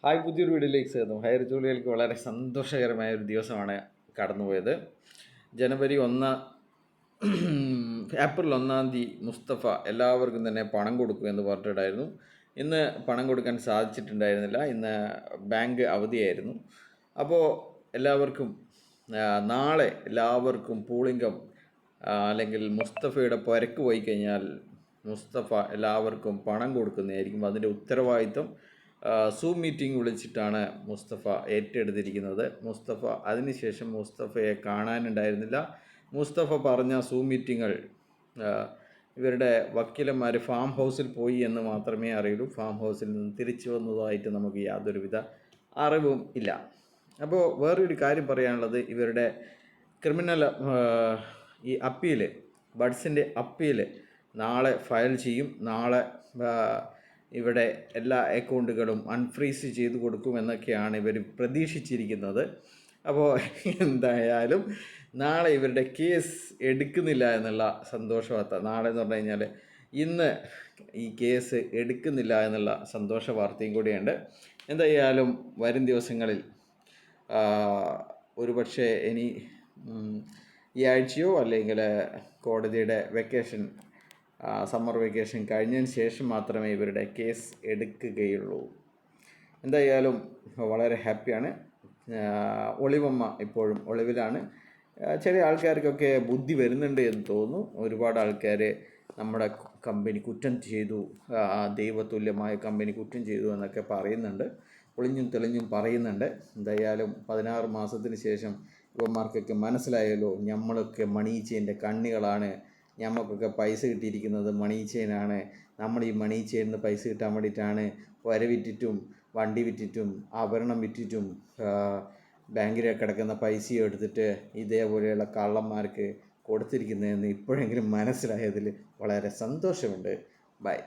Hi, പുതിയൊരു വീഡിയോയിലേക്ക് സ്വാഗതം. ഹയർ ജോലികൾക്ക് വളരെ സന്തോഷകരമായ ഒരു ദിവസമാണ് കടന്നുപോയത്. ജനുവരി 1 ഏപ്രിൽ 1 മുസ്തഫ എല്ലാവർക്കും തന്നെ പണം കൊടുക്കും എന്ന് പറഞ്ഞിട്ടുണ്ടായിരുന്നു. ഇന്ന് പണം കൊടുക്കാൻ സാധിച്ചിട്ടുണ്ടായിരുന്നില്ല. ഇന്ന് ബാങ്ക് അവധിയായിരുന്നു. അപ്പോൾ എല്ലാവർക്കും നാളെ എല്ലാവർക്കും പൂളിംഗം അല്ലെങ്കിൽ മുസ്തഫയുടെ പുരക്ക് പോയി കഴിഞ്ഞാൽ മുസ്തഫ എല്ലാവർക്കും പണം കൊടുക്കുന്നതായിരിക്കും. അതിൻ്റെ ഉത്തരവാദിത്വം സൂം മീറ്റിംഗ് വിളിച്ചിട്ടാണ് മുസ്തഫ ഏറ്റെടുത്തിരിക്കുന്നത്. മുസ്തഫ അതിനുശേഷം മുസ്തഫയെ കാണാനുണ്ടായിരുന്നില്ല. മുസ്തഫ പറഞ്ഞ സൂം മീറ്റിങ്ങൾ ഇവരുടെ വക്കീലന്മാർ ഫാം ഹൗസിൽ പോയി എന്ന് മാത്രമേ അറിയുള്ളൂ. ഫാം ഹൗസിൽ നിന്ന് തിരിച്ചു വന്നതായിട്ട് നമുക്ക് യാതൊരുവിധ അറിവും ഇല്ല. അപ്പോൾ വേറൊരു കാര്യം പറയാനുള്ളത്, ഇവരുടെ ക്രിമിനൽ ഈ അപ്പീല്, ബഡ്സിൻ്റെ അപ്പീല് നാളെ ഫയൽ ചെയ്യും. നാളെ ഇവിടെ എല്ലാ അക്കൗണ്ടുകളും അൺഫ്രീസ് ചെയ്ത് കൊടുക്കുമെന്നൊക്കെയാണ് ഇവർ പ്രതീക്ഷിച്ചിരിക്കുന്നത്. അപ്പോൾ എന്തായാലും നാളെ ഇവരുടെ കേസ് എടുക്കുന്നില്ല എന്നുള്ള സന്തോഷ വാർത്ത, നാളെ എന്ന് പറഞ്ഞു കഴിഞ്ഞാൽ ഇന്ന് ഈ കേസ് എടുക്കുന്നില്ല എന്നുള്ള സന്തോഷ വാർത്തയും കൂടിയുണ്ട്. എന്തായാലും വരും ദിവസങ്ങളിൽ ഒരുപക്ഷെ ഇനി ഈ ആഴ്ചയോ അല്ലെങ്കിൽ കോടതിയുടെ സമ്മർ വെക്കേഷൻ കഴിഞ്ഞതിന് ശേഷം മാത്രമേ ഇവരുടെ കേസ് എടുക്കുകയുള്ളൂ. എന്തായാലും വളരെ ഹാപ്പിയാണ്. ഒളിവമ്മ ഇപ്പോഴും ഒളിവിലാണ്. ചില ആൾക്കാർക്കൊക്കെ ബുദ്ധി വരുന്നുണ്ട് എന്ന് തോന്നുന്നു. ഒരുപാട് ആൾക്കാർ നമ്മുടെ കമ്പനി കുറ്റം ചെയ്തു, ദൈവതുല്യമായ കമ്പനി കുറ്റം ചെയ്തു എന്നൊക്കെ പറയുന്നുണ്ട്, ഒളിഞ്ഞും തെളിഞ്ഞും പറയുന്നുണ്ട്. എന്തായാലും 16 മാസത്തിന് ശേഷം ഇവന്മാർക്കൊക്കെ മനസ്സിലായല്ലോ, നമ്മളൊക്കെ മണി ചെയിൻ്റെ കണ്ണികളാണ്, നമുക്കൊക്കെ പൈസ കിട്ടിയിരിക്കുന്നത് മണി ചെയിനാണ്. നമ്മൾ ഈ മണി ചെയിനിന് പൈസ കിട്ടാൻ വേണ്ടിയിട്ടാണ് പുര വിറ്റിട്ടും വണ്ടി വിറ്റിട്ടും ആഭരണം വിറ്റിട്ടും ബാങ്കിൽ കിടക്കുന്ന പൈസ എടുത്തിട്ട് ഇതേപോലെയുള്ള കള്ളന്മാർക്ക് കൊടുത്തിരിക്കുന്നതെന്ന് ഇപ്പോഴെങ്കിലും മനസ്സിലായതിൽ വളരെ സന്തോഷമുണ്ട്. ബൈ.